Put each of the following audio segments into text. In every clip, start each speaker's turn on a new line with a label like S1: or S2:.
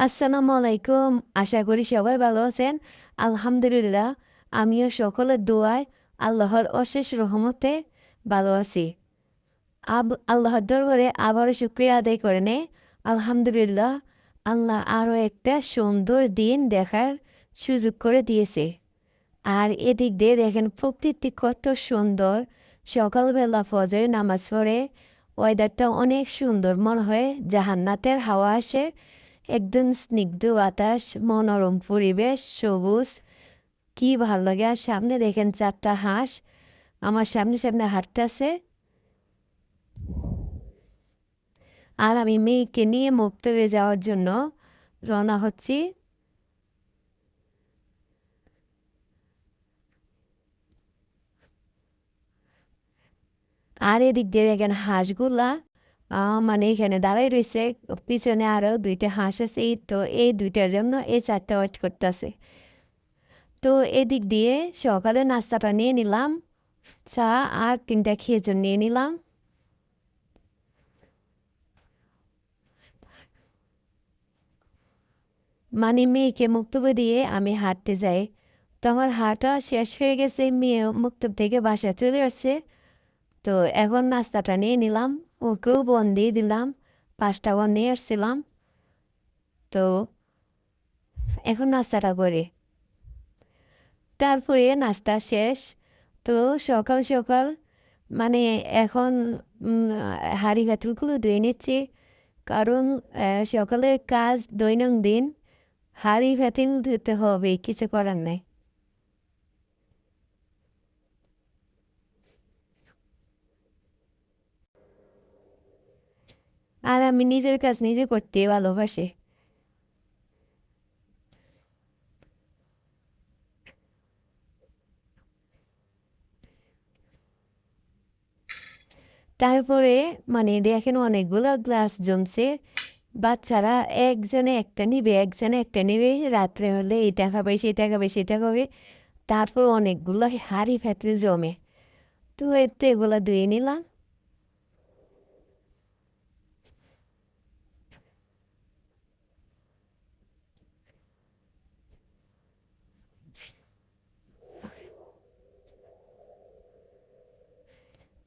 S1: আসসালামু আলাইকুম। আশা করি সবাই ভালো আছেন। আলহামদুলিল্লাহ, আমিও সকলের দোয়ায় আল্লাহর অশেষ রহমতে ভালো আছি। আল্লাহর দরবারে আবারও শুকরিয়া আদায় করে নেই। আলহামদুলিল্লাহ, আল্লাহ আরও একটা সুন্দর দিন দেখার সুযোগ করে দিয়েছে। আর এদিক দিয়ে দেখেন প্রকৃতি কত সুন্দর। সকালবেলা ফজরের নামাজ পড়ে ওয়েদারটা অনেক সুন্দর, মনে হয় জাহান্নাতের হাওয়া আসে। একদম স্নিগ্ধ বাতাস, মনোরম পরিবেশ, সবুজ, কি ভালো লাগে। আর সামনে দেখেন 4টা হাঁস আমার সামনে সামনে হাঁটতেছে। আর আমি মেয়েকে নিয়ে মুক্তবে যাওয়ার জন্য রওনা হচ্ছি। আর এদিক দিয়ে দেখেন হাঁসগুলা মানে এখানে দাঁড়াই রয়েছে। পিছনে আরও 2টা হাঁস আছে, তো এই 2টার জন্য এই 4টা ওয়েট করতেছে। তো এদিক দিয়ে সকালে নাস্তাটা নিয়ে নিলাম, চা আর 3টা খেজুর নিয়ে নিলাম। মানে মেয়েকে মুক্তব দিয়ে আমি হাঁটতে যাই। তো আমার হাঁটা শেষ হয়ে গেছে, মেয়ে মুক্তব থেকে বাসায় চলে আসছে। তো এখন নাস্তাটা নিয়ে নিলাম, ওকেও বন দিয়ে দিলাম। 5টা বন নিয়ে আসছিলাম। তো এখন নাস্তাটা করে তারপরে নাস্তা শেষ। তো সকাল সকাল মানে এখন হাঁড়ি ভাতগুলো ধুয়ে নিচ্ছি, কারণ সকালের কাজ দৈনন্দিন হাঁড়ি ভাতিল ধুতে হবে, কিছু করার নাই। আর আমি নিজের কাজ নিজে করতে ভালোবাসি। তারপরে মানে দেখেন অনেকগুলো গ্লাস জমছে। বাচ্চারা একজনে একটা নিবে, একজনে একটা নিবে, রাত্রে হলে এটা খাবে সেটা খাবে সেটা খাবে। তারপর অনেকগুলো হাঁড়ি ফেটে জমে। তো এতে এগুলো ধুয়ে নিলাম।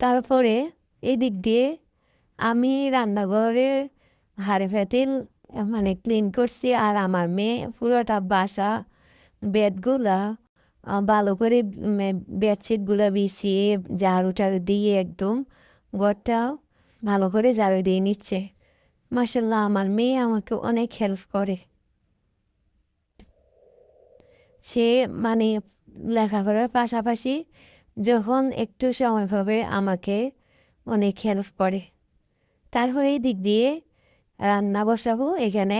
S1: তারপরে এদিক দিয়ে আমি রান্নাঘরে হাঁড়ি পাতিল মানে ক্লিন করছি। আর আমার মেয়ে পুরোটা বাসা বেডগুলা ভালো করে বেডশিটগুলো বিছিয়ে ঝাড়ু টাড়ু দিয়ে একদম ঘরটা ভালো করে ঝাড়ু দিয়ে নিচ্ছে। মাসাল্লাহ, আমার মেয়ে আমাকে অনেক হেল্প করে। সে মানে লেখাপড়ার পাশাপাশি যখন একটু সময় পাবে আমাকে অনেক হেল্প করে। তারপরে এই দিক দিয়ে রান্না বসাবো। এখানে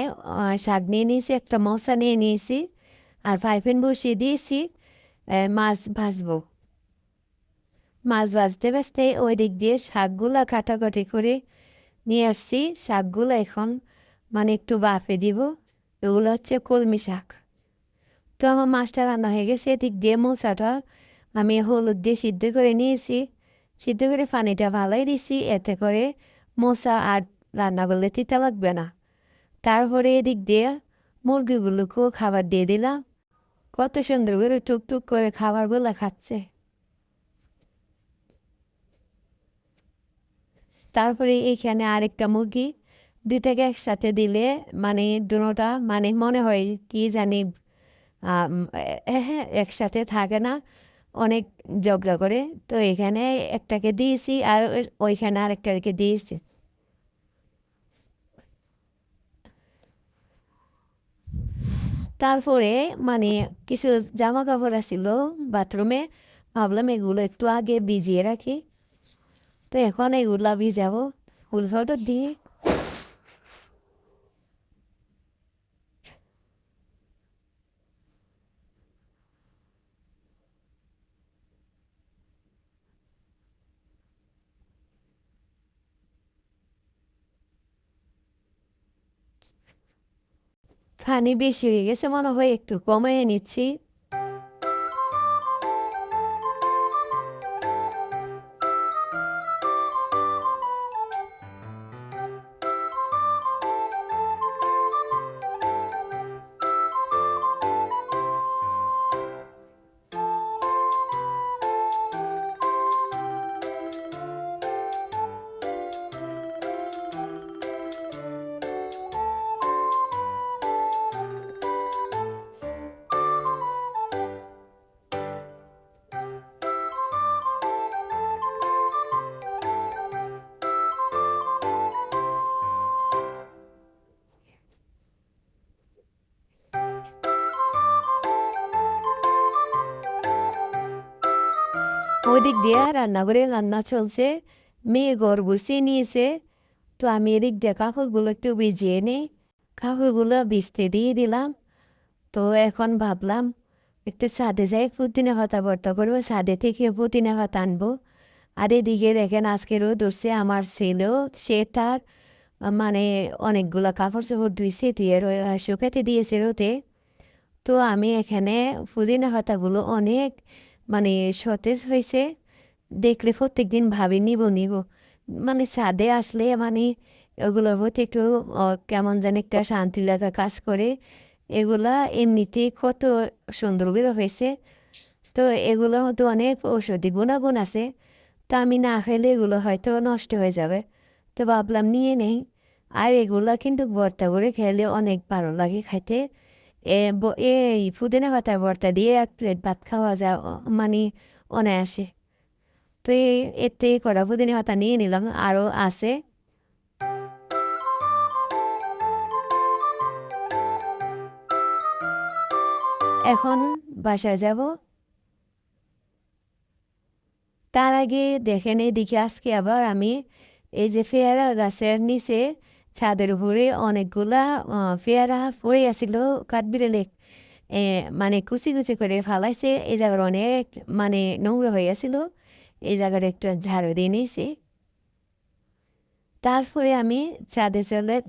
S1: শাক নিয়ে নিয়েছি, একটা মশা নিয়ে নিয়েছি, আর ফ্রাই বসিয়ে দিয়েছি। মাছ ভাজবো। মাছ ভাজতে ভাজতে ওই দিক দিয়ে শাকগুলা কাটাকাটি করে নিয়ে আসছি। শাকগুলো এখন মানে একটু বাফে দিব। এগুলো হচ্ছে কলমি শাক। তো আমার মাছটা রান্না হয়ে গেছে। এদিক দিয়ে মোচাটা আমি হলুদ দিয়ে সিদ্ধ করে নিয়েছি। সিদ্ধ করে পানিটা ভালাই দিছি, এতে করে মোচা আর রান্না করলে তিতা লাগবে না। তারপরে এদিক দিয়ে মুরগিগুলোকেও খাবার দিয়ে দিলাম। কত সুন্দর করে টুকটুক করে খাবারগুলো খাচ্ছে। তারপরে এইখানে আরেকটা মুরগি, 2টাকে একসাথে দিলে মানে দুটোটা মানে মনে হয় কি জানি হ্যাঁ একসাথে থাকে না, অনেক ঝগড়া করে। তো এখানে একটাকে দিয়েছি আর ওইখানে আরেকটাকে দিয়েছি। তারপরে মানে কিছু জামা কাপড় আছিল বাথরুমে, ভাবলাম এগুলো একটু আগে ভিজিয়ে রাখি। তো এখন এগুলা ভিজাবো ফুল পাউডার দিয়ে। পানি বেশি হয়ে গেছে মনে হয়, একটু কমিয়ে নিচ্ছি। ওদিক দিয়ে রান্নাঘরে রান্না চলছে, মেয়ে ঘর গুছিয়ে নিয়েছে। তো আমি এদিক দিয়ে কাপড়গুলো একটু ভিজিয়ে নিই, কাপড়গুলো ভিজতে দিয়ে দিলাম। তো এখন ভাবলাম একটু ছাদে যাই পুদিনা পাতা ভর্তা করবো, ছাদে থেকে পুদিনা পাতা আনবো। আর এদিকে দেখেন আজকে রোদ উঠছে, আমার ছেলেও সে তার মানে অনেকগুলো কাপড় চোপড় ধুইছে, দিয়ে শুকাতে দিয়েছে রোদে। তো আমি এখানে পুদিনা পাতাগুলো অনেক মানে সতেজ হয়েছে, দেখলে প্রত্যেকদিন ভাবি নিব নিব। মানে ছাদে আসলে মানে ওগুলোর প্রতি একটু কেমন যেন একটা শান্তি লাগা কাজ করে। এগুলা এমনিতেই কত সুন্দর করে হয়েছে। তো এগুলোর মধ্যে অনেক ঔষধি গুণাগুণ আছে। তা আমি না খেলে এগুলো হয়তো নষ্ট হয়ে যাবে। তো ভাবলাম নিয়ে নেই। আর এগুলা কিন্তু ভর্তা করে খেলে অনেক ভালো লাগে খাইতে। এই পুদিনা পাতার ভর্তা দিয়ে এক প্লেট ভাত খাওয়া যায় মানে অনায়াসে। তো এতে করা পুদিনা পাতা নিয়ে নিলাম, আরও আছে। এখন বাসায় যাব। তার আগে দেখেন এদিকে আজকে আবার আমি এই যে পেয়ারা গাছের নিচে ছাদের উপরে অনেকগুলা পেয়ারা পড়ে আসছিল, কাঠবিড়ালে মানে কুচি কুচি করে ফালাইছে। এই জায়গার অনেক মানে নোংরা হয়ে গেছিল, এই জায়গাটা একটু ঝাড়ু দিয়ে নিয়েছি। তারপরে আমি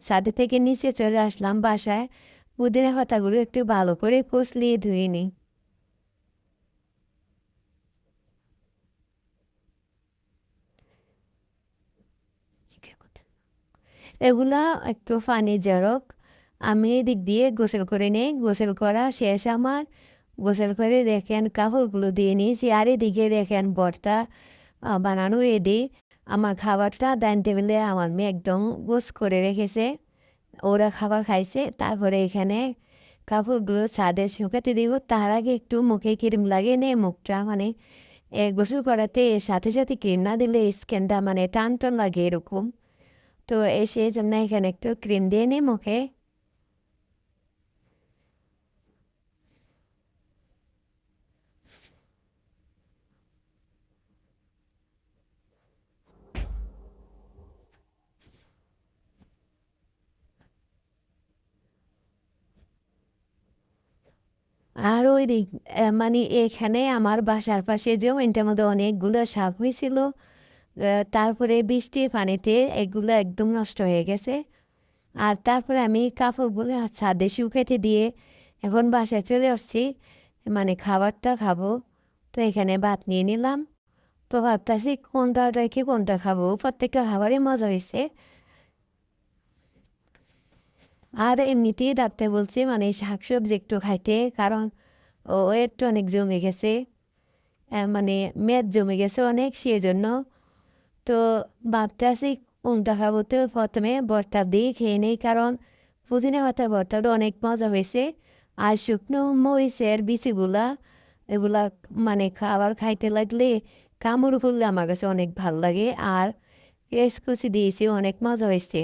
S1: ছাদে থেকে নিচে চলে আসলাম বাসায়। পুদিনা পাতাগুলো একটু ভালো করে কষলিয়ে ধুয়ে নিই। এগুলা একটু পানি জড়ক। আমি এদিক দিয়ে গোসল করে নেই, গোসল করা শেষ আমার। গোসল করে দেখেন কাপড়গুলো দিয়ে নিয়েছি, আর এদিকে দেখেন ভর্তা বানানো রেডি। আমার খাবারটা ডাইনিং টেবিলে আমার মেয়ে একদম গোছ করে রেখেছে, ওরা খাবার খাইছে। তারপরে এখানে কাপড়গুলো ছাদে শুকাতে দিব। তার আগে একটু মুখে ক্রিম লাগিয়ে নেই, মুখটা মানে গোসল করাতে সাথে সাথে ক্রিম না দিলে স্কিনটা মানে টান টান লাগে এরকম। তো এসে জন্য এখানে একটু ক্রিম দিয়ে নিই মুখে। আর ওই দিক মানে এখানে আমার বাসার পাশে জমিটার মধ্যে অনেকগুলো সাপ হয়েছিল। তারপরে বৃষ্টির পানিতে এগুলো একদম নষ্ট হয়ে গেছে। আর তারপরে আমি কাপড়গুলো ছাদে শুকাতে দিয়ে এখন বাসায় চলে আসছি, মানে খাবারটা খাবো। তো এখানে ভাত নিয়ে নিলাম। তো ভাবতেছি কোনটা রেখে কোনটা খাবো, প্রত্যেকটা খাবারই মজা হয়েছে। আর এমনিতেই ডাক্তার বলছে মানে শাকসবজি একটু খাইতে, কারণ ওয়েটটা অনেক জমে গেছে, মানে মেদ জমে গেছে অনেক, সেই জন্য। তো ভাবতে আছি কোনটা খাবো। তো প্রথমে ভর্তা দিয়ে খেয়ে নেই, কারণ পুদিনা পাতার ভর্তাটা অনেক মজা হয়েছে। আর শুকনো মরিচের বিচিগুলা এগুলা মানে খাবার খাইতে লাগলে কামড় করলে আমার কাছে অনেক ভালো লাগে। আর কুচি দিয়েছি, অনেক মজা হয়েছে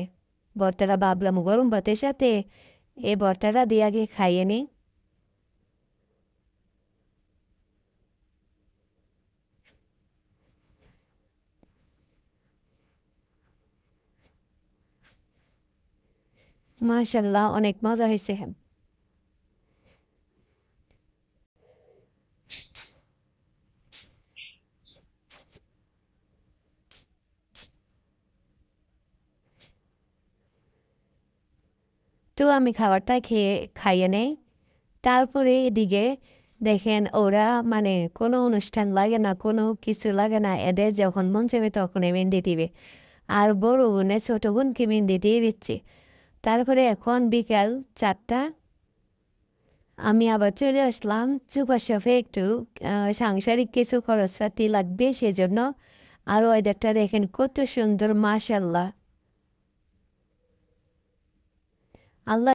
S1: ভর্তাটা। ভাবলাম গরম ভাতের সাথে এই ভর্তাটা দিয়ে আগে খাইয়ে নিই। মাশাল্লাহ অনেক মজা হয়েছে। তো আমি খাবারটা খাইয়ে নেই। তারপরে এদিকে দেখেন ওরা মানে কোনো অনুষ্ঠান লাগে না, কোনো কিছু লাগে না, এদের যখন মন চাইবে তখন মেহেন্দি দিবে। আর বড় বোনে ছোট বোনকে মেহেন্দি দিয়ে দিচ্ছে। তারপরে এখন বিকাল 4টা, আমি আবার চলে আসলাম সুপার শপে। একটু সাংসারিক কিছু খরচপাতি লাগবে সেজন্য। আর ওয়েদারটা দেখেন কত সুন্দর, মাশাল্লাহ। আল্লাহ